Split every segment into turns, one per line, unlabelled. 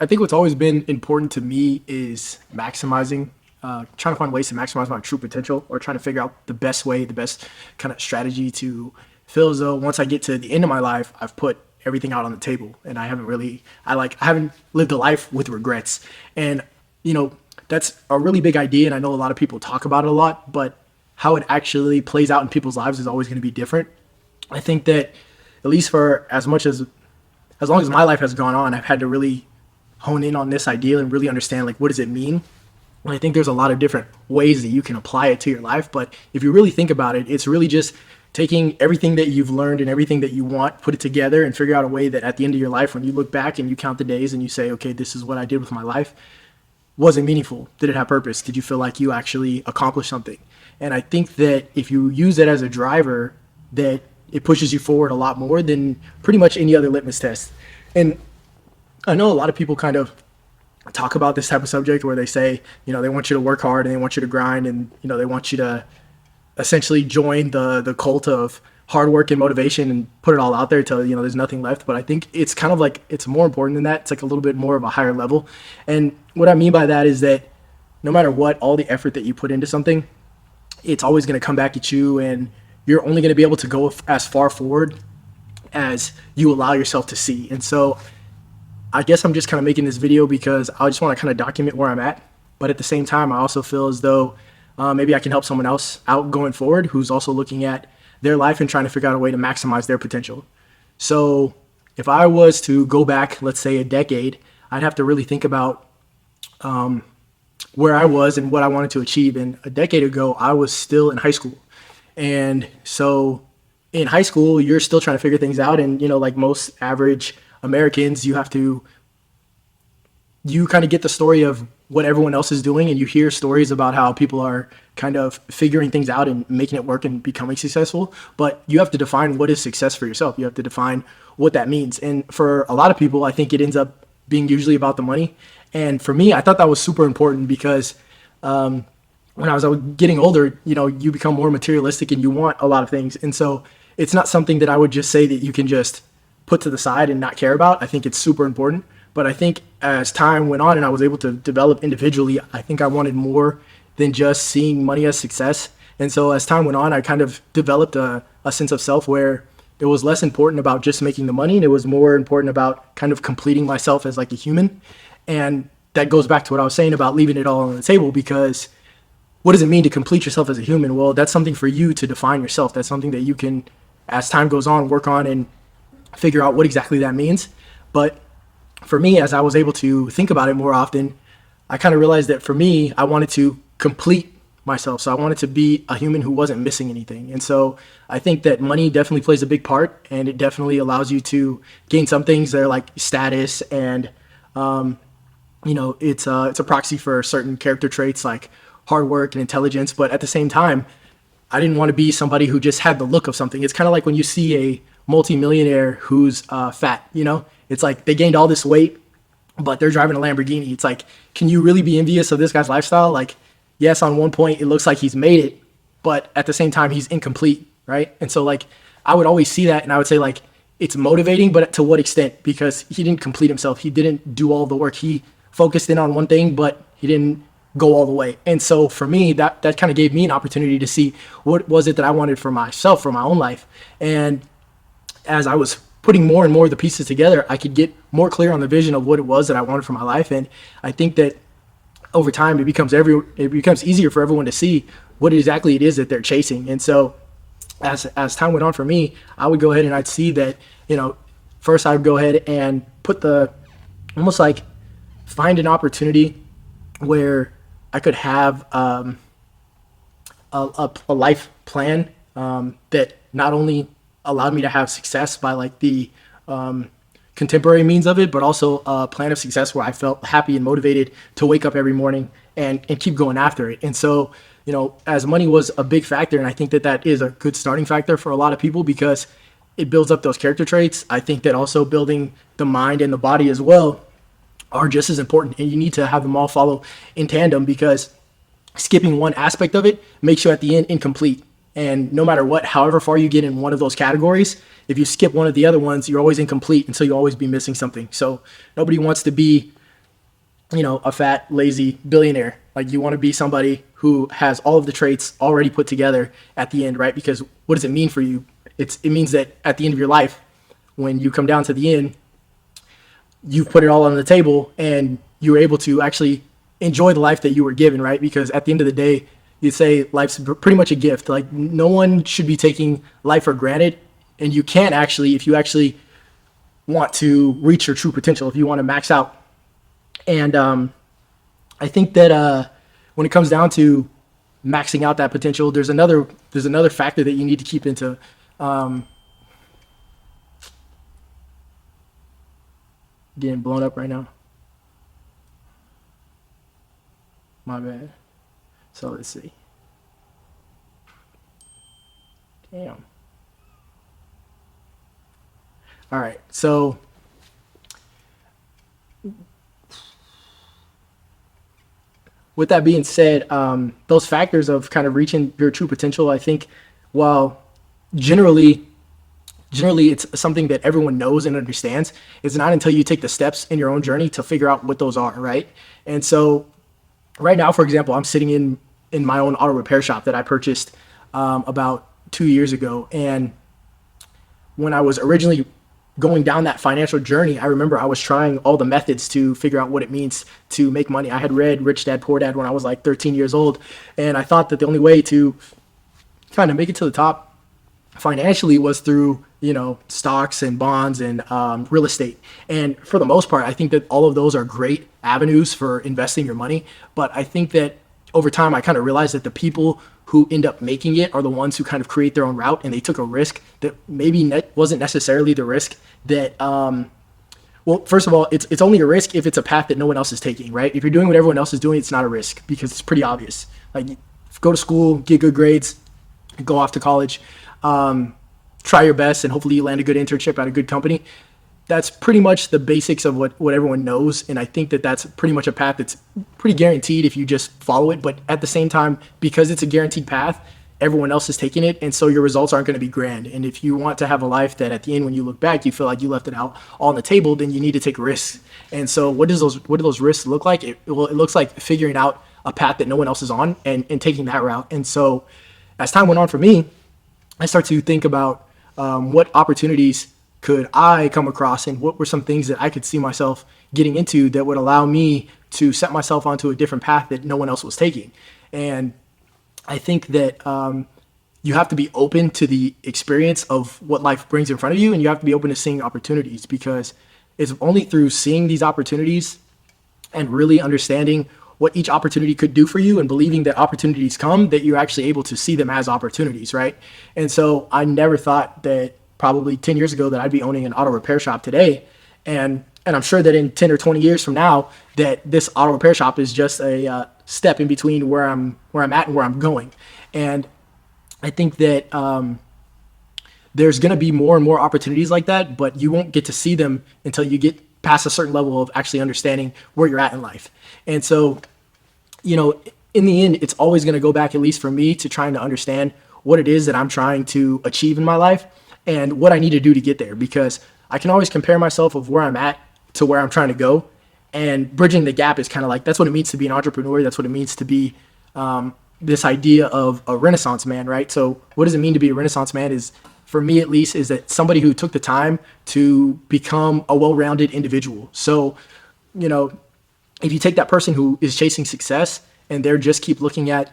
I think what's always been important to me is trying to find ways to maximize my true potential, or trying to figure out the best way, the best kind of strategy to feel as though once I get to the end of my life, I've put everything out on the table, and I haven't lived a life with regrets. And, you know, that's a really big idea. And I know a lot of people talk about it a lot, but how it actually plays out in people's lives is always going to be different. I think that at least for as long as my life has gone on, I've had to really hone in on this idea and really understand, like, what does it mean. And I think there's a lot of different ways that you can apply it to your life. But if you really think about it, it's really just taking everything that you've learned and everything that you want, put it together and figure out a way that at the end of your life, when you look back and you count the days and you say, okay, this is what I did with my life. Was it meaningful? Did it have purpose? Did you feel like you actually accomplished something? And I think that if you use it as a driver, that it pushes you forward a lot more than pretty much any other litmus test. And I know a lot of people kind of talk about this type of subject where they say, they want you to work hard and they want you to grind, and, they want you to essentially join the cult of hard work and motivation and put it all out there till, there's nothing left. But I think it's kind of like, it's more important than that. It's like a little bit more of a higher level. And what I mean by that is that no matter what, all the effort that you put into something, it's always going to come back at you, and you're only going to be able to go as far forward as you allow yourself to see. And so I guess I'm just kind of making this video because I just want to kind of document where I'm at. But at the same time, I also feel as though maybe I can help someone else out going forward who's also looking at their life and trying to figure out a way to maximize their potential. So if I was to go back, let's say a decade, I'd have to really think about where I was and what I wanted to achieve. And a decade ago, I was still in high school. And so in high school, you're still trying to figure things out. And, like most average Americans, you kind of get the story of what everyone else is doing, and you hear stories about how people are kind of figuring things out and making it work and becoming successful. But you have to define what is success for yourself. You have to define what that means. And for a lot of people, I think it ends up being usually about the money. And for me, I thought that was super important because when I was getting older, you become more materialistic and you want a lot of things. And so it's not something that I would just say that you can just put to the side and not care about. I think it's super important. But I think as time went on and I was able to develop individually, I think I wanted more than just seeing money as success. And so as time went on, I kind of developed a sense of self where it was less important about just making the money, and it was more important about kind of completing myself as like a human. And that goes back to what I was saying about leaving it all on the table, because what does it mean to complete yourself as a human? Well, that's something for you to define yourself. That's something that you can, as time goes on, work on and figure out what exactly that means. But for me, as I was able to think about it more often, I kind of realized that for me, I wanted to complete myself. So I wanted to be a human who wasn't missing anything. And so I think that money definitely plays a big part, and it definitely allows you to gain some things that are like status, and it's a proxy for certain character traits like hard work and intelligence. But at the same time, I didn't want to be somebody who just had the look of something. It's kind of like when you see a multimillionaire who's fat, it's like they gained all this weight, but they're driving a Lamborghini. It's like, can you really be envious of this guy's lifestyle? Like, yes, on one point, it looks like he's made it, but at the same time, he's incomplete, right? And so like, I would always see that, and I would say like, it's motivating, but to what extent? Because he didn't complete himself. He didn't do all the work. He focused in on one thing, but he didn't go all the way. And so for me, that kind of gave me an opportunity to see what was it that I wanted for myself, for my own life. And as I was putting more and more of the pieces together, I could get more clear on the vision of what it was that I wanted for my life. And I think that over time, it becomes easier for everyone to see what exactly it is that they're chasing. And so as time went on for me, I would go ahead and I'd see that, first I'd go ahead and almost like find an opportunity where I could have a life plan that not only allowed me to have success by like the contemporary means of it, but also a plan of success where I felt happy and motivated to wake up every morning and keep going after it. And so, as money was a big factor, and I think that is a good starting factor for a lot of people because it builds up those character traits. I think that also building the mind and the body as well are just as important, and you need to have them all follow in tandem, because skipping one aspect of it makes you at the end incomplete. And no matter what, however far you get in one of those categories, if you skip one of the other ones, you're always incomplete, and so you'll always be missing something. So nobody wants to be a fat, lazy billionaire. Like you want to be somebody who has all of the traits already put together at the end, right? Because what does it mean for you? It means that at the end of your life, when you come down to the end, you've put it all on the table and you were able to actually enjoy the life that you were given, right? Because at the end of the day, you say life's pretty much a gift. Like no one should be taking life for granted. And you can actually, if you actually want to reach your true potential, if you want to max out. And I think that when it comes down to maxing out that potential, there's another factor that you need to keep into. Getting blown up right now. My bad. So let's see. Damn. All right. So with that being said, those factors of kind of reaching your true potential, I think, while generally it's something that everyone knows and understands, it's not until you take the steps in your own journey to figure out what those are, right? And so right now, for example, I'm sitting in my own auto repair shop that I purchased about 2 years ago. And when I was originally going down that financial journey, I remember I was trying all the methods to figure out what it means to make money. I had read Rich Dad Poor Dad when I was like 13 years old. And I thought that the only way to kind of make it to the top financially was through, stocks and bonds and real estate. And for the most part, I think that all of those are great avenues for investing your money. But I think that over time, I kind of realized that the people who end up making it are the ones who kind of create their own route, and they took a risk that maybe wasn't necessarily the risk that, well, first of all, it's only a risk if it's a path that no one else is taking, right? If you're doing what everyone else is doing, it's not a risk because it's pretty obvious. Like go to school, get good grades, go off to college, try your best, and hopefully you land a good internship at a good company. That's pretty much the basics of what everyone knows. And I think that that's pretty much a path that's pretty guaranteed if you just follow it. But at the same time, because it's a guaranteed path, everyone else is taking it. And so your results aren't going to be grand. And if you want to have a life that at the end, when you look back, you feel like you left it out all on the table, then you need to take risks. And so what do those risks look like? It looks like figuring out a path that no one else is on and taking that route. And so as time went on for me, I started to think about what opportunities could I come across and what were some things that I could see myself getting into that would allow me to set myself onto a different path that no one else was taking. And I think that you have to be open to the experience of what life brings in front of you, and you have to be open to seeing opportunities, because it's only through seeing these opportunities and really understanding what each opportunity could do for you and believing that opportunities come that you're actually able to see them as opportunities, right? And so I never thought that probably 10 years ago that I'd be owning an auto repair shop today. And I'm sure that in 10 or 20 years from now, that this auto repair shop is just a step in between where I'm at and where I'm going. And I think that there's going to be more and more opportunities like that, but you won't get to see them until you get past a certain level of actually understanding where you're at in life. And so, in the end, it's always going to go back, at least for me, to trying to understand what it is that I'm trying to achieve in my life and what I need to do to get there, because I can always compare myself of where I'm at to where I'm trying to go. And bridging the gap is kind of like, that's what it means to be an entrepreneur. That's what it means to be this idea of a Renaissance man, right? So what does it mean to be a Renaissance man is, for me at least, is that somebody who took the time to become a well-rounded individual. So, if you take that person who is chasing success and they just keep looking at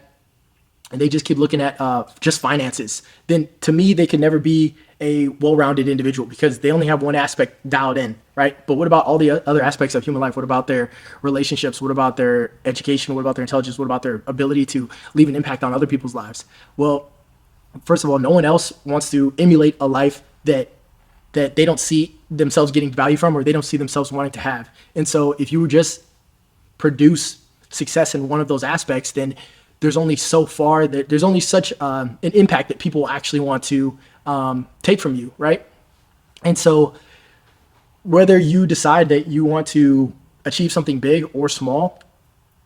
just finances, then to me, they can never be a well-rounded individual because they only have one aspect dialed in, right? But what about all the other aspects of human life? What about their relationships? What about their education? What about their intelligence? What about their ability to leave an impact on other people's lives? Well, first of all, no one else wants to emulate a life that they don't see themselves getting value from, or they don't see themselves wanting to have. And so if you just produce success in one of those aspects, then there's only so far that there's only such an impact that people actually want to take from you, right? And so whether you decide that you want to achieve something big or small,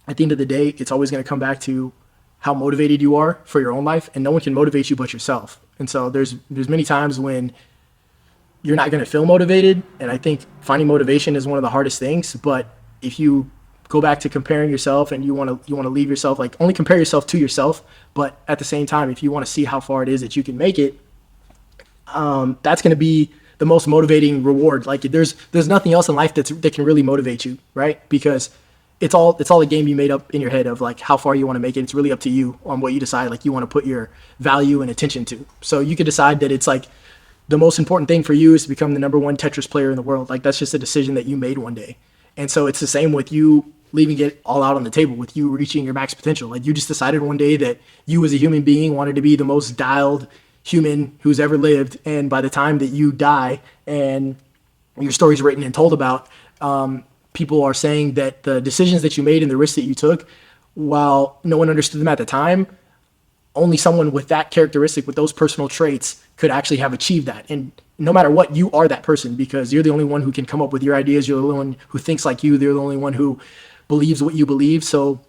at the end of the day, it's always going to come back to how motivated you are for your own life, and no one can motivate you but yourself. And so there's many times when you're not going to feel motivated, and I think finding motivation is one of the hardest things. But if you go back to comparing yourself, and you want to leave yourself, like, only compare yourself to yourself. But at the same time, if you want to see how far it is that you can make it, that's going to be the most motivating reward. Like, there's nothing else in life that can really motivate you, right? Because it's all a game you made up in your head of, like, how far you want to make it. It's really up to you on what you decide, like, you want to put your value and attention to. So you could decide that it's like the most important thing for you is to become the number one Tetris player in the world. Like, that's just a decision that you made one day. And so it's the same with you leaving it all out on the table, with you reaching your max potential. Like, you just decided one day that you as a human being wanted to be the most dialed human who's ever lived. And by the time that you die and your story's written and told about, people are saying that the decisions that you made and the risks that you took, while no one understood them at the time, only someone with that characteristic, with those personal traits, could actually have achieved that. And no matter what, you are that person, because you're the only one who can come up with your ideas. You're the only one who thinks like you. You're the only one who believes what you believe. So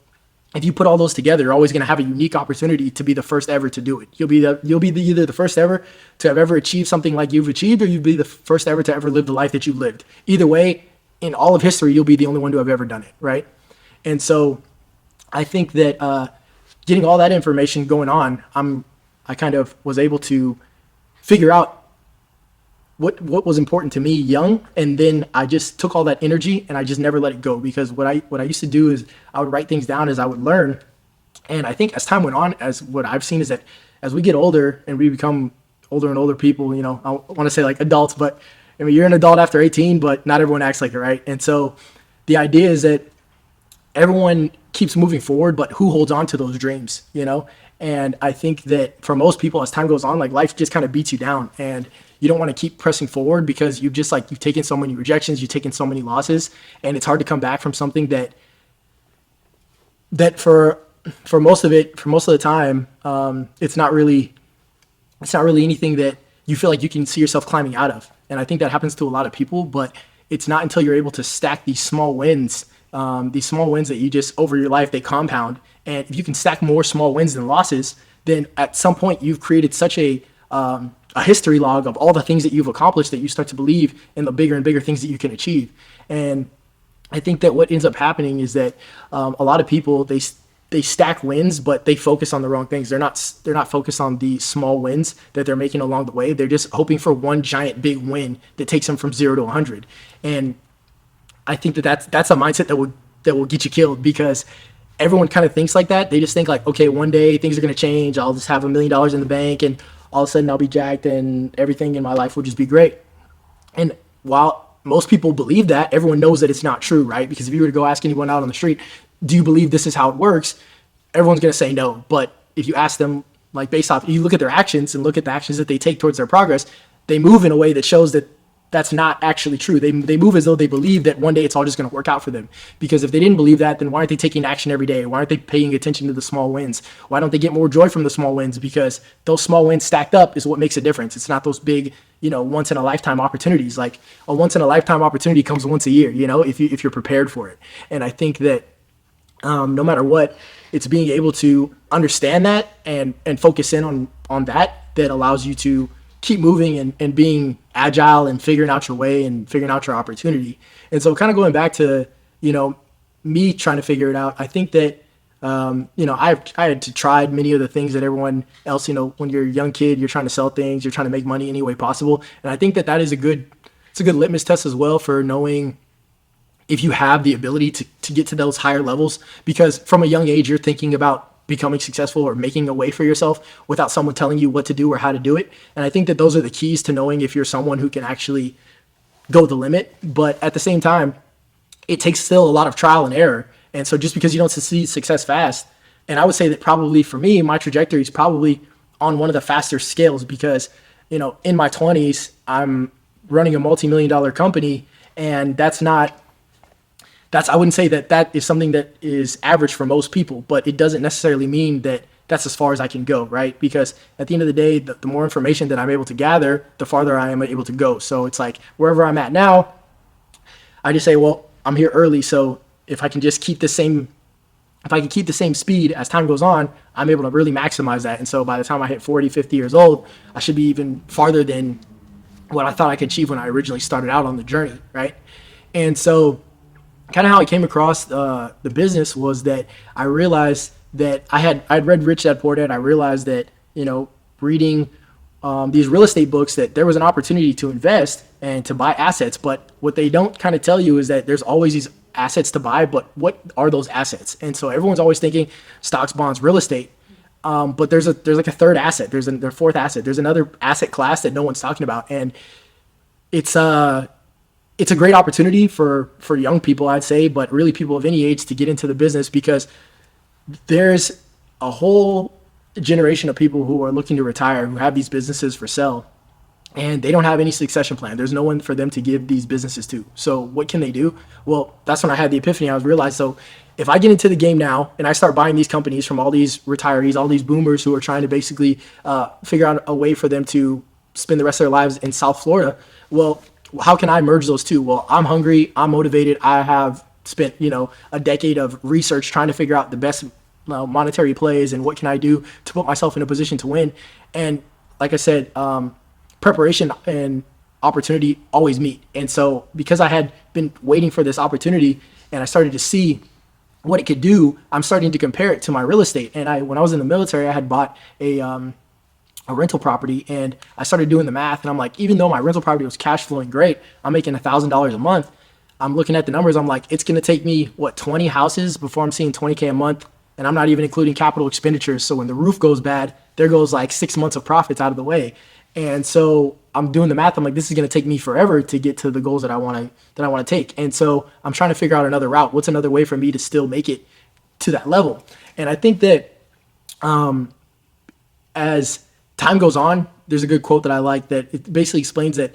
if you put all those together, you're always going to have a unique opportunity to be the first ever to do it. You'll be either the first ever to have ever achieved something like you've achieved, or you'll be the first ever to ever live the life that you've lived. Either way, in all of history, you'll be the only one to have ever done it, right? And so I think that getting all that information going on, I kind of was able to figure out what was important to me young, and then I just took all that energy and I just never let it go. Because what I used to do is I would write things down as I would learn, and I think as time went on, as what I've seen is that as we get older and we become older and older people, I want to say like adults, but I mean, you're an adult after 18, but not everyone acts like it, right? And so the idea is that everyone keeps moving forward, but who holds on to those dreams, And I think that for most people, as time goes on, like, life just kind of beats you down, and you don't want to keep pressing forward because you've taken so many rejections, you've taken so many losses, and it's hard to come back from something that for most of the time, it's not really anything that you feel like you can see yourself climbing out of. And I think that happens to a lot of people, but it's not until you're able to stack these small wins that you just, over your life, they compound. And if you can stack more small wins than losses, then at some point you've created such a history log of all the things that you've accomplished that you start to believe in the bigger and bigger things that you can achieve. And I think that what ends up happening is that a lot of people, they stack wins, but they focus on the wrong things. They're not focused on the small wins that they're making along the way. They're just hoping for one giant big win that takes them from 0 to 100. And I think that's a mindset that will get you killed, because everyone kind of thinks like that. They just think like, okay, one day things are going to change. I'll just have $1 million in the bank, and all of a sudden I'll be jacked, and everything in my life will just be great. And while most people believe that, everyone knows that it's not true, right? Because if you were to go ask anyone out on the street, do you believe this is how it works? Everyone's going to say no. But if you ask them, like, based off, you look at their actions and look at the actions that they take towards their progress, they move in a way that shows that that's not actually true. They move as though they believe that one day it's all just going to work out for them. Because if they didn't believe that, then why aren't they taking action every day? Why aren't they paying attention to the small wins? Why don't they get more joy from the small wins? Because those small wins stacked up is what makes a difference. It's not those big, once in a lifetime opportunities. Like, a once in a lifetime opportunity comes once a year, if you're prepared for it. And I think that no matter what, it's being able to understand that and focus in on that allows you to keep moving and being agile and figuring out your way and figuring out your opportunity. And so kind of going back to, me trying to figure it out, I think that, I had to try many of the things that everyone else, when you're a young kid, you're trying to sell things, you're trying to make money any way possible. And I think that is it's a good litmus test as well for knowing if you have the ability to get to those higher levels, because from a young age, you're thinking about becoming successful or making a way for yourself without someone telling you what to do or how to do it. And I think that those are the keys to knowing if you're someone who can actually go the limit. But at the same time, it takes still a lot of trial and error. And so just because you don't see success fast, and I would say that probably for me, my trajectory is probably on one of the faster scales, because, in my 20s, I'm running a multi-million-dollar company, and I wouldn't say that is something that is average for most people, but it doesn't necessarily mean that that's as far as I can go, right? Because at the end of the day, the more information that I'm able to gather, the farther I am able to go. So it's like wherever I'm at now, I just say, well, I'm here early, so if I can just keep the same speed as time goes on, I'm able to really maximize that. And so by the time I hit 40, 50 years old, I should be even farther than what I thought I could achieve when I originally started out on the journey, right? And so kind of how I came across the business was that I realized that I'd read Rich Dad Poor Dad. I realized that, reading these real estate books, that there was an opportunity to invest and to buy assets. But what they don't kind of tell you is that there's always these assets to buy, but what are those assets? And so everyone's always thinking stocks, bonds, real estate. But there's like a third asset. There's a fourth asset. There's another asset class that no one's talking about. And it's a great opportunity for young people, I'd say, but really people of any age to get into the business, because there's a whole generation of people who are looking to retire, who have these businesses for sale, and they don't have any succession plan. There's no one for them to give these businesses to. So what can they do? Well, that's when I had the epiphany. I realized, so if I get into the game now and I start buying these companies from all these retirees, all these boomers who are trying to basically figure out a way for them to spend the rest of their lives in South Florida, well, how can I merge those two? Well, I'm hungry, I'm motivated, I have spent, a decade of research trying to figure out the best monetary plays and what can I do to put myself in a position to win. And like I said, preparation and opportunity always meet. And so because I had been waiting for this opportunity and I started to see what it could do, I'm starting to compare it to my real estate. And when I was in the military, I had bought a rental property, and I started doing the math, and I'm like, even though my rental property was cash flowing great, I'm making $1,000 a month. I'm looking at the numbers. I'm like, it's going to take me 20 houses before I'm seeing $20K a month. And I'm not even including capital expenditures. So when the roof goes bad, there goes like 6 months of profits out of the way. And so I'm doing the math. I'm like, this is going to take me forever to get to the goals that I want to take. And so I'm trying to figure out another route. What's another way for me to still make it to that level? And I think that as time goes on, there's a good quote that I like that it basically explains that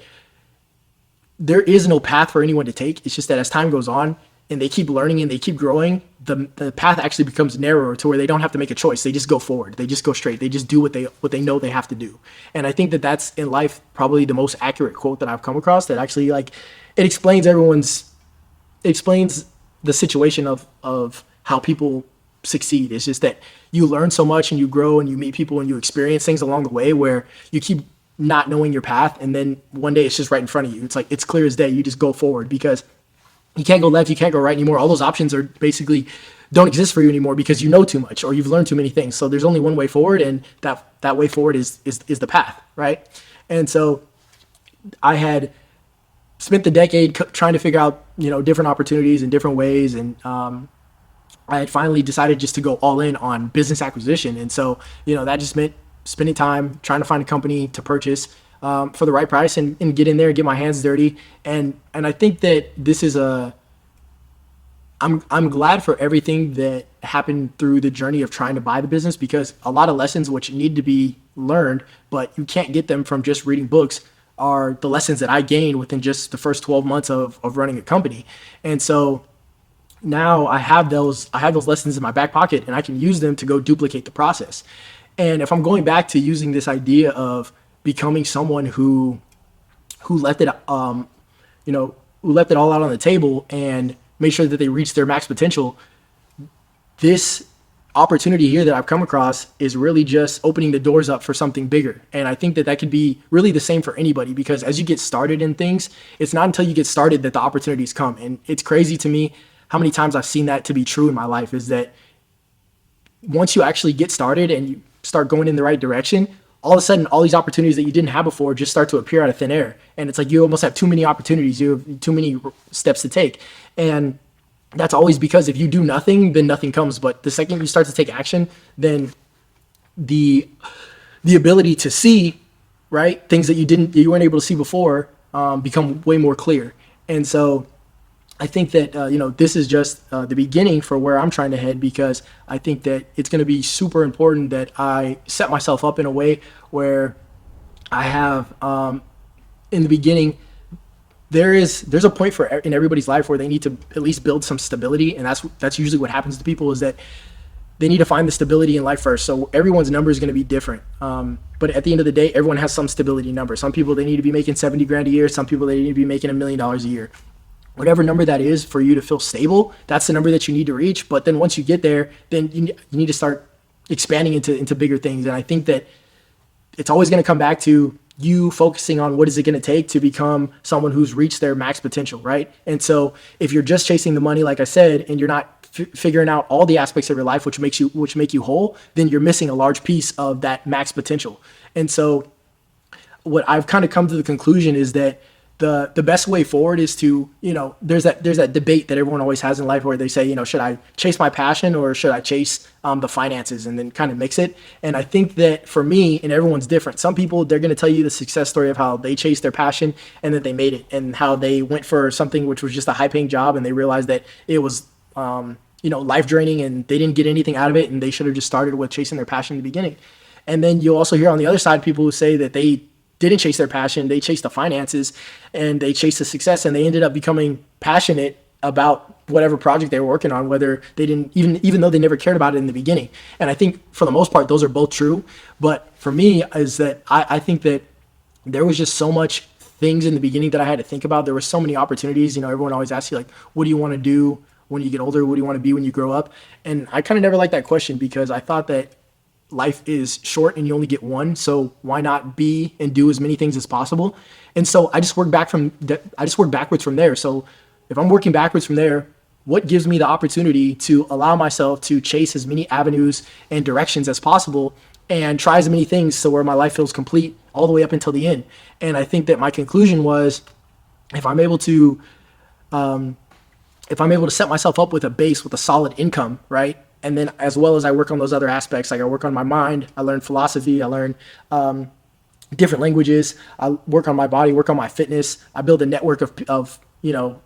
there is no path for anyone to take. It's just that as time goes on and they keep learning and they keep growing, the path actually becomes narrower to where they don't have to make a choice. They just go forward. They just go straight. They just do what they know they have to do. And I think that that's in life probably the most accurate quote that I've come across, that actually it explains the situation of how people succeed. It's just that you learn so much and you grow and you meet people and you experience things along the way where you keep not knowing your path, and then one day it's just right in front of you. It's like it's clear as day. You just go forward because you can't go left, you can't go right anymore. All those options are basically don't exist for you anymore because you know too much or you've learned too many things. So there's only one way forward, and that way forward is the path, right? And so I had spent the decade trying to figure out different opportunities in different ways, and I had finally decided just to go all in on business acquisition. And so, that just meant spending time trying to find a company to purchase for the right price and get in there and get my hands dirty. And I think that this is I'm glad for everything that happened through the journey of trying to buy the business, because a lot of lessons which need to be learned, but you can't get them from just reading books, are the lessons that I gained within just the first 12 months of running a company. And so now I have those lessons in my back pocket, and I can use them to go duplicate the process. And if I'm going back to using this idea of becoming someone who left it all out on the table and made sure that they reach their max potential, this opportunity here that I've come across is really just opening the doors up for something bigger. And I think that could be really the same for anybody, because as you get started in things, it's not until you get started that the opportunities come. And it's crazy to me how many times I've seen that to be true in my life, is that once you actually get started and you start going in the right direction, all of a sudden, all these opportunities that you didn't have before just start to appear out of thin air. And it's like you almost have too many opportunities. You have too many steps to take. And that's always because if you do nothing, then nothing comes. But the second you start to take action, then the ability to see, right, things that you weren't able to see before become way more clear. And so I think that, this is just the beginning for where I'm trying to head, because I think that it's going to be super important that I set myself up in a way where I have, in the beginning, there's a point in everybody's life where they need to at least build some stability. And that's usually what happens to people, is that they need to find the stability in life first. So everyone's number is going to be different. But at the end of the day, everyone has some stability number. Some people, they need to be making 70 grand a year. Some people, they need to be making $1 million a year. Whatever number that is for you to feel stable, that's the number that you need to reach. But then once you get there, then you need to start expanding into bigger things. And I think that it's always going to come back to you focusing on what is it going to take to become someone who's reached their max potential, right? And so if you're just chasing the money, like I said, and you're not figuring out all the aspects of your life which make you whole, then you're missing a large piece of that max potential. And so what I've kind of come to the conclusion is that the best way forward is to, there's that debate that everyone always has in life where they say, should I chase my passion or should I chase the finances, and then kind of mix it. And I think that for me, and everyone's different. Some people, they're going to tell you the success story of how they chased their passion and that they made it, and how they went for something which was just a high paying job and they realized that it was, life draining and they didn't get anything out of it, and they should have just started with chasing their passion in the beginning. And then you'll also hear on the other side people who say that they didn't chase their passion, they chased the finances and they chased the success, and they ended up becoming passionate about whatever project they were working on, whether they didn't even though they never cared about it in the beginning. And I think for the most part, those are both true. But for me is that I think that there was just so much things in the beginning that I had to think about. There were so many opportunities. Everyone always asks you, like, what do you want to do when you get older? What do you want to be when you grow up? And I kind of never liked that question, because I thought that life is short and you only get one, so why not be and do as many things as possible? And so I just work backwards from there. So if I'm working backwards from there, what gives me the opportunity to allow myself to chase as many avenues and directions as possible and try as many things so where my life feels complete all the way up until the end? And I think that my conclusion was, if I'm able to set myself up with a base, with a solid income, right? And then as well as I work on those other aspects, like I work on my mind, I learn philosophy, I learn different languages, I work on my body, work on my fitness, I build a network of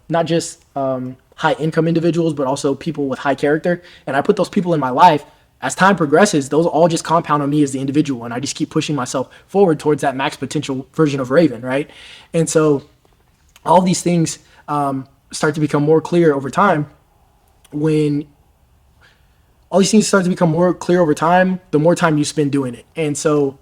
not just high income individuals, but also people with high character. And I put those people in my life. As time progresses, those all just compound on me as the individual. And I just keep pushing myself forward towards that max potential version of Raven, right? And so all these things start to become more clear over time. The more time you spend doing it. And so,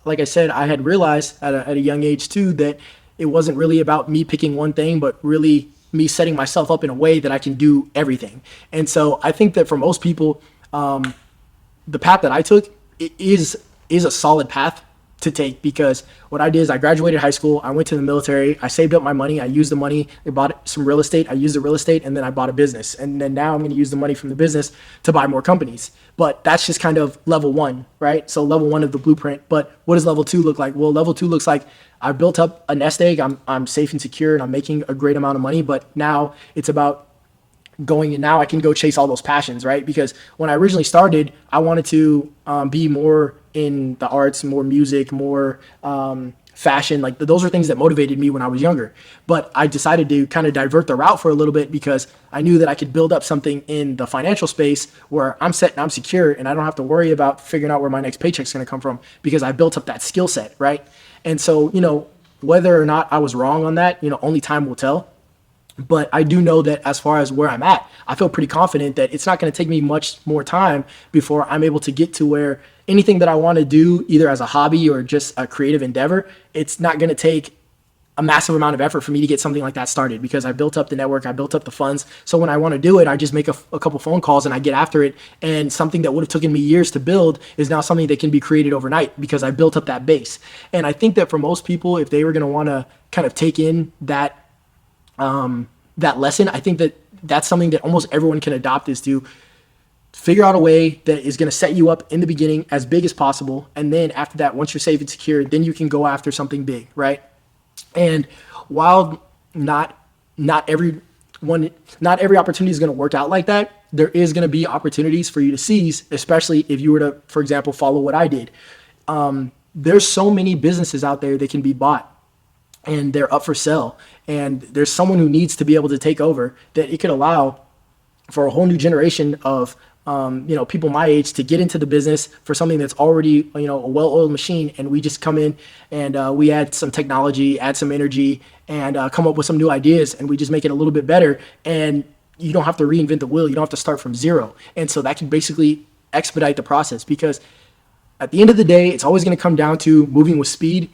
like I said, I had realized at a young age too, that it wasn't really about me picking one thing, but really me setting myself up in a way that I can do everything. And so I think that for most people, the path that I took is a solid path to take, because what I did is I graduated high school, I went to the military, I saved up my money, I used the money, I bought some real estate, I used the real estate, and then I bought a business. And then now I'm going to use the money from the business to buy more companies. But that's just kind of level one, right? So level one of the blueprint. But what does level two look like? Well, level two looks like I built up a nest egg, I'm safe and secure, and I'm making a great amount of money. But now it's about going, and now I can go chase all those passions, right? Because when I originally started, I wanted to be more in the arts, more music, more fashion. Like those are things that motivated me when I was younger. But I decided to kind of divert the route for a little bit, because I knew that I could build up something in the financial space where I'm set and I'm secure, and I don't have to worry about figuring out where my next paycheck's going to come from, because I built up that skill set, right? And so, whether or not I was wrong on that, only time will tell. But I do know that as far as where I'm at, I feel pretty confident that it's not going to take me much more time before I'm able to get to where anything that I want to do, either as a hobby or just a creative endeavor, it's not going to take a massive amount of effort for me to get something like that started, because I built up the network, I built up the funds. So when I want to do it, I just make a couple phone calls and I get after it. And something that would have taken me years to build is now something that can be created overnight, because I built up that base. And I think that for most people, if they were going to want to kind of take in that lesson, I think that that's something that almost everyone can adopt, is to figure out a way that is going to set you up in the beginning as big as possible. And then after that, once you're safe and secure, then you can go after something big, right? And while not every opportunity is going to work out like that, there is going to be opportunities for you to seize, especially if you were to, for example, follow what I did. There's so many businesses out there that can be bought, and they're up for sale, and there's someone who needs to be able to take over, that it could allow for a whole new generation of people my age to get into the business for something that's already a well-oiled machine, and we just come in and we add some technology, add some energy, and come up with some new ideas, and we just make it a little bit better. And you don't have to reinvent the wheel, you don't have to start from zero. And so that can basically expedite the process, because at the end of the day, it's always going to come down to moving with speed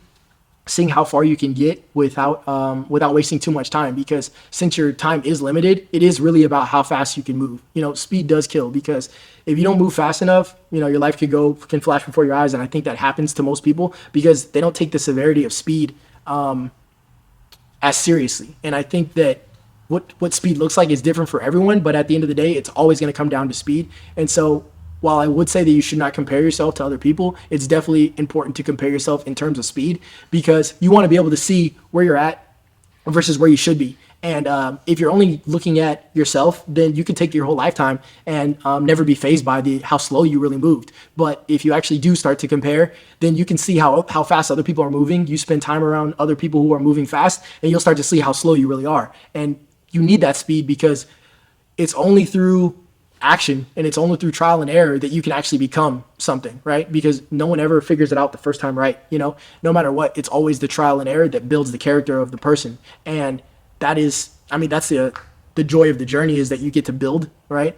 seeing how far you can get without wasting too much time, because since your time is limited, it is really about how fast you can move. Speed does kill, because if you don't move fast enough, your life can flash before your eyes. And I think that happens to most people because they don't take the severity of speed as seriously. And I think that what speed looks like is different for everyone, but at the end of the day, it's always going to come down to speed. And so while I would say that you should not compare yourself to other people, it's definitely important to compare yourself in terms of speed, because you want to be able to see where you're at versus where you should be. And if you're only looking at yourself, then you can take your whole lifetime and never be fazed by how slow you really moved. But if you actually do start to compare, then you can see how fast other people are moving. You spend time around other people who are moving fast, and you'll start to see how slow you really are. And you need that speed, because it's only through action and it's only through trial and error that you can actually become something, right? Because no one ever figures it out the first time, right? No matter what, it's always the trial and error that builds the character of the person. And that's the joy of the journey, is that you get to build, right?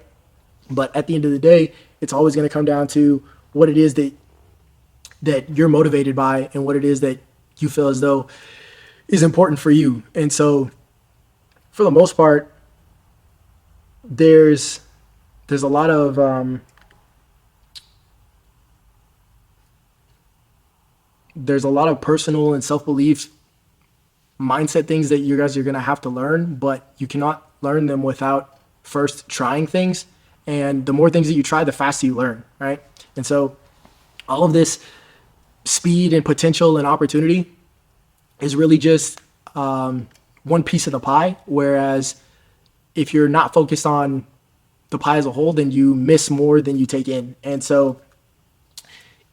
But at the end of the day, it's always going to come down to what it is that you're motivated by, and what it is that you feel as though is important for you. And so for the most part, there's a lot of personal and self-belief mindset things that you guys are going to have to learn, but you cannot learn them without first trying things. And the more things that you try, the faster you learn, right? And so all of this speed and potential and opportunity is really just one piece of the pie. Whereas if you're not focused on the pie as a whole, then you miss more than you take in. And so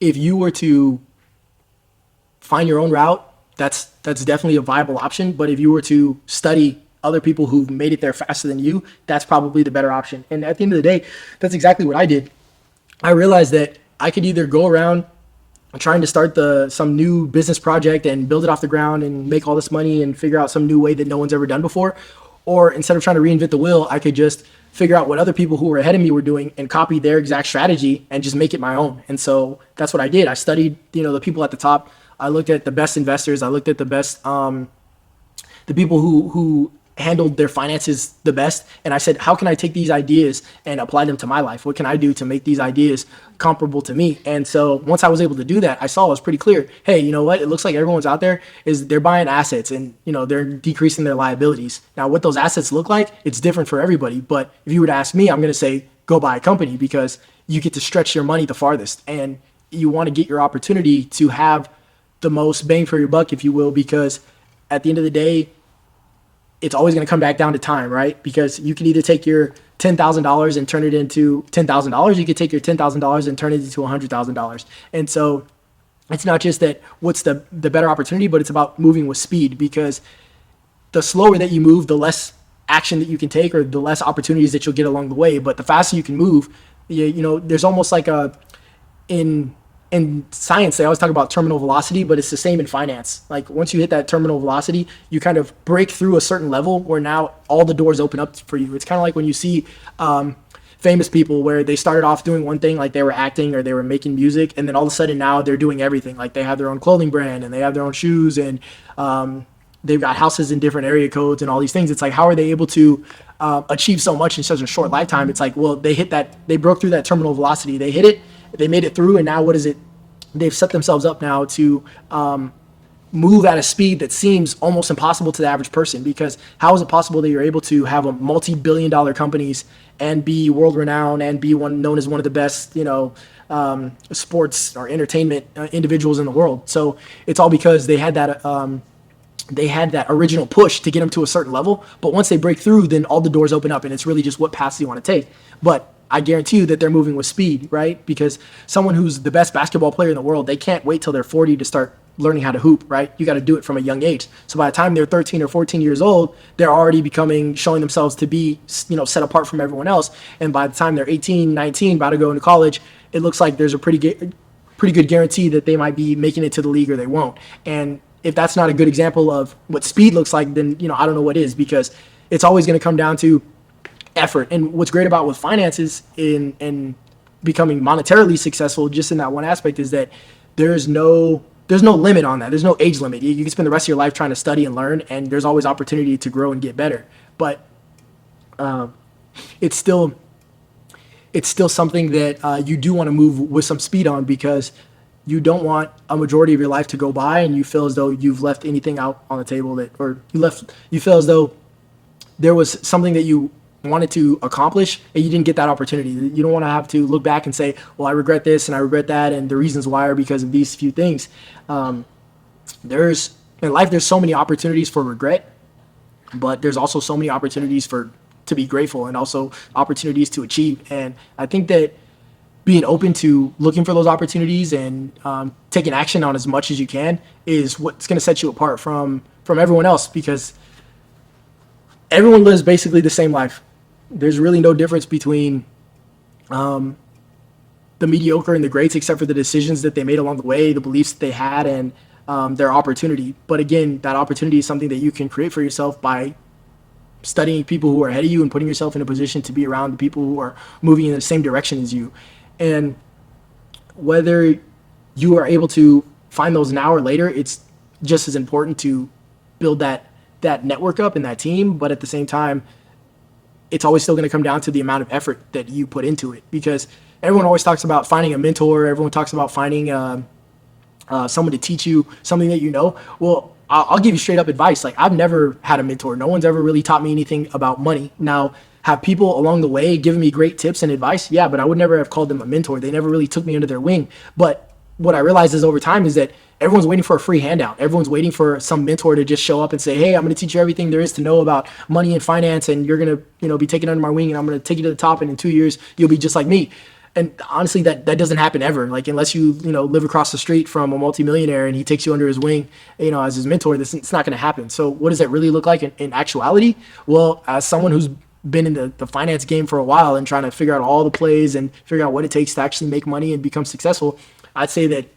if you were to find your own route, that's definitely a viable option. But if you were to study other people who've made it there faster than you, that's probably the better option. And at the end of the day, that's exactly what I did. I realized that I could either go around trying to start some new business project and build it off the ground and make all this money and figure out some new way that no one's ever done before. Or instead of trying to reinvent the wheel, I could just figure out what other people who were ahead of me were doing and copy their exact strategy and just make it my own. And so that's what I did. I studied, the people at the top. I looked at the best investors. I looked at the best, the people who handled their finances the best. And I said, how can I take these ideas and apply them to my life? What can I do to make these ideas comparable to me? And so once I was able to do that, I saw it was pretty clear. Hey, you know what? It looks like everyone's out there they're buying assets and, they're decreasing their liabilities. Now, what those assets look like, it's different for everybody. But if you were to ask me, I'm going to say, go buy a company, because you get to stretch your money the farthest, and you want to get your opportunity to have the most bang for your buck, if you will, because at the end of the day, it's always going to come back down to time, right? Because you can either take your $10,000 and turn it into $10,000. You could take your $10,000 and turn it into $100,000. And so it's not just that what's the better opportunity, but it's about moving with speed, because the slower that you move, the less action that you can take, or the less opportunities that you'll get along the way. But the faster you can move, there's almost like in science, they always talk about terminal velocity, but it's the same in finance. Like once you hit that terminal velocity, you kind of break through a certain level where now all the doors open up for you. It's kind of like when you see famous people where they started off doing one thing, like they were acting or they were making music, and then all of a sudden now they're doing everything. Like they have their own clothing brand and they have their own shoes, and they've got houses in different area codes and all these things. It's like, how are they able to achieve so much in such a short lifetime? It's like, well, they broke through that terminal velocity. They hit it, they made it through, and now what is it? They've set themselves up now to move at a speed that seems almost impossible to the average person. Because how is it possible that you're able to have a multi-billion-dollar companies and be world-renowned and be known as one of the best, sports or entertainment individuals in the world? So it's all because they had that original push to get them to a certain level. But once they break through, then all the doors open up, and it's really just what paths you want to take. But I guarantee you that they're moving with speed, right? Because someone who's the best basketball player in the world, they can't wait till they're 40 to start learning how to hoop, right? You got to do it from a young age. So by the time they're 13 or 14 years old, they're already showing themselves to be, set apart from everyone else. And by the time they're 18, 19, about to go into college, it looks like there's a pretty good guarantee that they might be making it to the league or they won't. And if that's not a good example of what speed looks like, then, I don't know what is, because it's always going to come down to effort. And what's great about with finances in becoming monetarily successful, just in that one aspect, is that there's no there's no limit on that. There's no age limit. You can spend the rest of your life trying to study and learn, and there's always opportunity to grow and get better. But it's still something that you do want to move with some speed on, because you don't want a majority of your life to go by and you feel as though you've left anything out on the table, or you feel as though there was something that you wanted to accomplish and you didn't get that opportunity. You don't want to have to look back and say, well, I regret this and I regret that, and the reasons why are because of these few things. There's in life, there's so many opportunities for regret, but there's also so many opportunities to be grateful, and also opportunities to achieve. And I think that being open to looking for those opportunities and taking action on as much as you can is what's going to set you apart from everyone else, because everyone lives basically the same life. There's really no difference between the mediocre and the greats, except for the decisions that they made along the way, the beliefs that they had, and their opportunity. But again, that opportunity is something that you can create for yourself by studying people who are ahead of you and putting yourself in a position to be around the people who are moving in the same direction as you. And whether you are able to find those now or later, it's just as important to build that network up and that team. But at the same time, it's always still going to come down to the amount of effort that you put into it, because everyone always talks about finding a mentor. Everyone talks about finding someone to teach you something that you know. Well, I'll give you straight up advice. Like, I've never had a mentor. No one's ever really taught me anything about money. Now, have people along the way given me great tips and advice? Yeah, but I would never have called them a mentor. They never really took me under their wing. But what I realized is over time is that everyone's waiting for a free handout. Everyone's waiting for some mentor to just show up and say, hey, I'm going to teach you everything there is to know about money and finance, and you're going to, be taken under my wing, and I'm going to take you to the top, and in 2 years, you'll be just like me. And honestly, that doesn't happen ever. Like, unless you live across the street from a multimillionaire and he takes you under his wing, as his mentor, it's not going to happen. So what does that really look like in actuality? Well, as someone who's been in the finance game for a while and trying to figure out all the plays and figure out what it takes to actually make money and become successful, I'd say that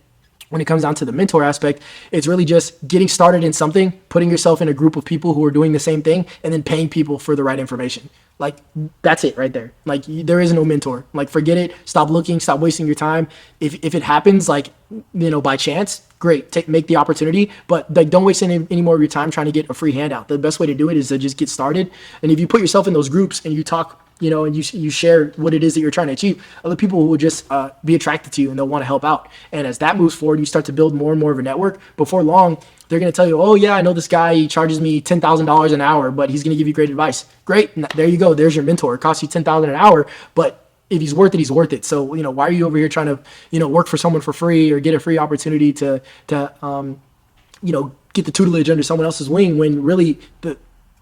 when it comes down to the mentor aspect, it's really just getting started in something, putting yourself in a group of people who are doing the same thing, and then paying people for the right information. Like, that's it right there. Like, there is no mentor. Like, forget it. Stop looking. Stop wasting your time. If it happens, like, by chance, great. Make the opportunity. But, like, don't waste any more of your time trying to get a free handout. The best way to do it is to just get started. And if you put yourself in those groups and you talk, and you share what it is that you're trying to achieve, other people will just be attracted to you, and they'll want to help out. And as that moves forward, you start to build more and more of a network. Before long, they're going to tell you, oh yeah, I know this guy, he charges me $10,000 an hour, but he's going to give you great advice. Great. And there you go. There's your mentor. It costs you $10,000 an hour, but if he's worth it, he's worth it. So, why are you over here trying to, work for someone for free or get a free opportunity to get the tutelage under someone else's wing, when really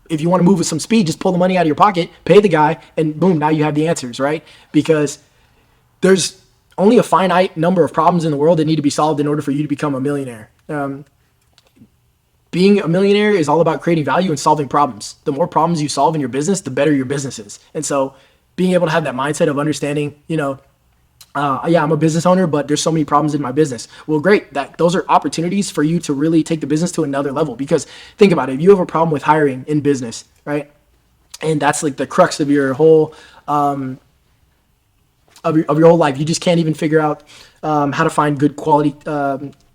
if you want to move with some speed, just pull the money out of your pocket, pay the guy, and boom, now you have the answers, right? Because there's only a finite number of problems in the world that need to be solved in order for you to become a millionaire. Being a millionaire is all about creating value and solving problems. The more problems you solve in your business, the better your business is. And so being able to have that mindset of understanding, yeah, I'm a business owner, but there's so many problems in my business. Well, great. Those are opportunities for you to really take the business to another level. Because think about it. If you have a problem with hiring in business, right? And that's like the crux of your whole, of your whole life. You just can't even figure out how to find good quality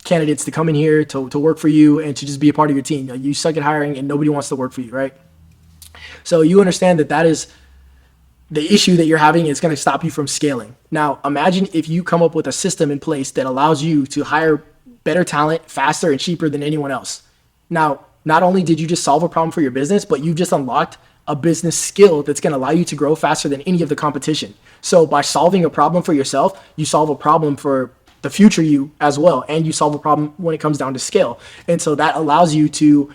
candidates to come in here to work for you and to just be a part of your team. You suck at hiring and nobody wants to work for you, right? So you understand that is the issue that you're having is going to stop you from scaling. Now, imagine if you come up with a system in place that allows you to hire better talent faster and cheaper than anyone else. Now, not only did you just solve a problem for your business, but you just unlocked a business skill that's going to allow you to grow faster than any of the competition. So by solving a problem for yourself, you solve a problem for the future you as well, and you solve a problem when it comes down to scale. And so that allows you to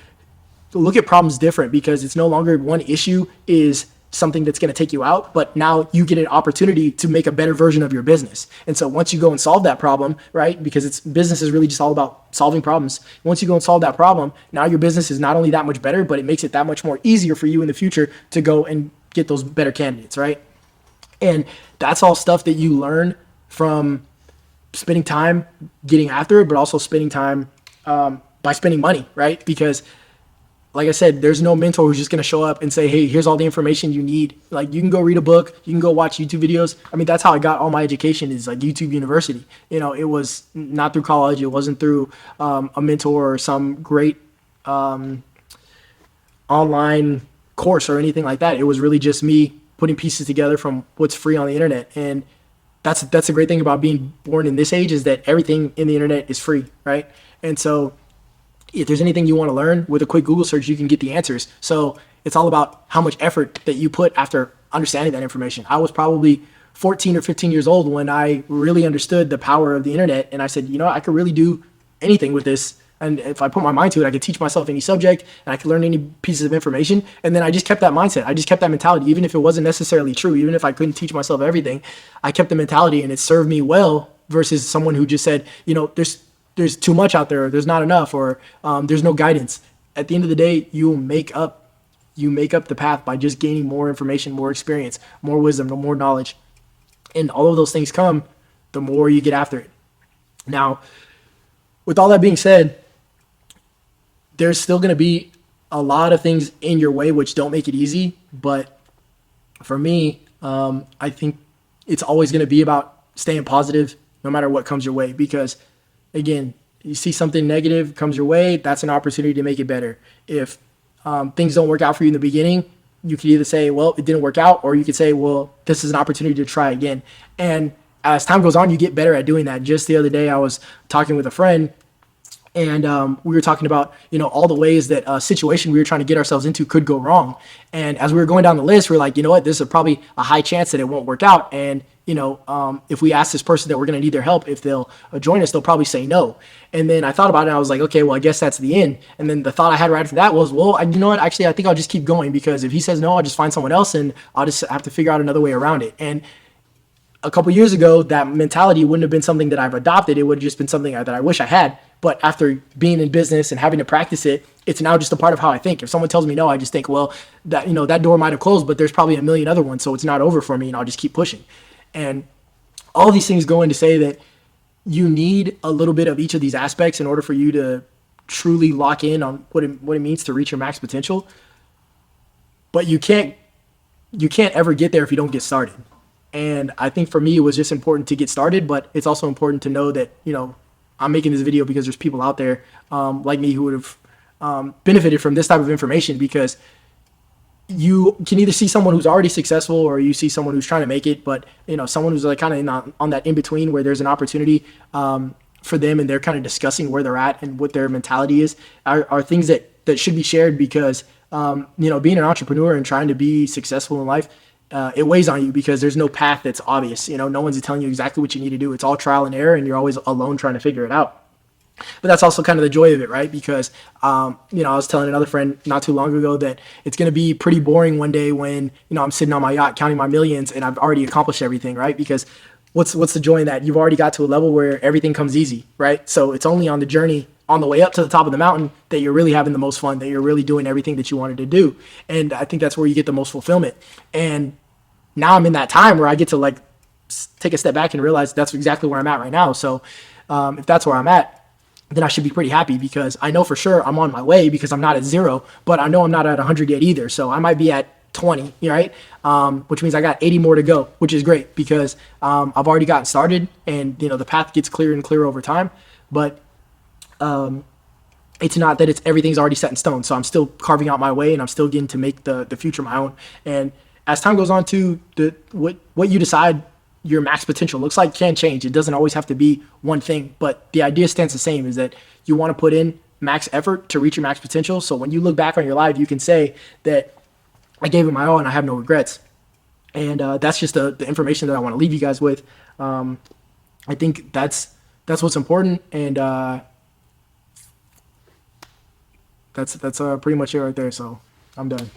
look at problems different, because it's no longer one issue is something that's going to take you out, but now you get an opportunity to make a better version of your business. And so once you go and solve that problem, right, because business is really just all about solving problems. Once you go and solve that problem, now your business is not only that much better, but it makes it that much more easier for you in the future to go and get those better candidates, right? And that's all stuff that you learn from spending time getting after it, but also spending time by spending money, right? Because like I said, there's no mentor who's just going to show up and say, hey, here's all the information you need. Like, you can go read a book, you can go watch YouTube videos. I mean, that's how I got all my education, is like YouTube University. You know, it was not through college. It wasn't through a mentor or some great online course or anything like that. It was really just me putting pieces together from what's free on the internet. And that's a great thing about being born in this age, is that everything in the internet is free, right? And so if there's anything you want to learn, with a quick Google search, you can get the answers. So it's all about how much effort that you put after understanding that information. I was probably 14 or 15 years old when I really understood the power of the internet. And I said, you know, I could really do anything with this. And if I put my mind to it, I could teach myself any subject and I could learn any pieces of information. And then I just kept that mindset. I just kept that mentality, even if it wasn't necessarily true, even if I couldn't teach myself everything, I kept the mentality, and it served me well versus someone who just said, you know, there's too much out there, or there's not enough, or there's no guidance. At the end of the day, you make up the path by just gaining more information, more experience, more wisdom, more knowledge. And all of those things come the more you get after it. Now, with all that being said, there's still going to be a lot of things in your way which don't make it easy. But for me, I think it's always going to be about staying positive no matter what comes your way. Because, again, you see something negative comes your way, that's an opportunity to make it better. If things don't work out for you in the beginning, you could either say, well, it didn't work out, or you could say, well, this is an opportunity to try again. And as time goes on, you get better at doing that. Just the other day, I was talking with a friend, and we were talking about, you know, all the ways that a situation we were trying to get ourselves into could go wrong. And as we were going down the list, we are like, you know what, this is probably a high chance that it won't work out. And, you know, if we ask this person that we're going to need their help, if they'll join us, they'll probably say no. And then I thought about it, and I was like, okay, well, I guess that's the end. And then the thought I had right after that was, well, you know what, actually, I think I'll just keep going, because if he says no, I'll just find someone else, and I'll just have to figure out another way around it. And a couple years ago, that mentality wouldn't have been something that I've adopted. It would have just been something that I wish I had. But after being in business and having to practice it, it's now just a part of how I think. If someone tells me no, I just think, well, that, you know, that door might have closed, but there's probably a million other ones, so it's not over for me, and I'll just keep pushing. And all these things go in to say that you need a little bit of each of these aspects in order for you to truly lock in on what it means to reach your max potential. But you can't ever get there if you don't get started. And I think for me, it was just important to get started, but it's also important to know that, you know, I'm making this video because there's people out there like me who would have benefited from this type of information, because you can either see someone who's already successful, or you see someone who's trying to make it, but, you know, someone who's like kind of on that in between where there's an opportunity for them, and they're kind of discussing where they're at and what their mentality is, are things that should be shared, because, you know, being an entrepreneur and trying to be successful in life, it weighs on you, because there's no path that's obvious. You know, no one's telling you exactly what you need to do. It's all trial and error, and you're always alone trying to figure it out. But that's also kind of the joy of it, right? Because, you know, I was telling another friend not too long ago that it's going to be pretty boring one day when, you know, I'm sitting on my yacht counting my millions and I've already accomplished everything, right? Because what's the joy in that? You've already got to a level where everything comes easy, right? So it's only on the journey, on the way up to the top of the mountain, that you're really having the most fun, that you're really doing everything that you wanted to do. And I think that's where you get the most fulfillment. And now I'm in that time where I get to like take a step back and realize that's exactly where I'm at right now. So if that's where I'm at, then I should be pretty happy, because I know for sure I'm on my way, because I'm not at 0, but I know I'm not at 100 yet either. So I might be at 20, right? Which means I got 80 more to go, which is great, because I've already gotten started, and, you know, the path gets clearer and clearer over time. But it's not that everything's already set in stone. So I'm still carving out my way, and I'm still getting to make the future my own. And as time goes on, too, what you decide your max potential looks like can change. It doesn't always have to be one thing, but the idea stands the same, is that you want to put in max effort to reach your max potential. So when you look back on your life, you can say that I gave it my all and I have no regrets. And that's just the information that I want to leave you guys with. I think that's what's important. And that's pretty much it right there. So I'm done.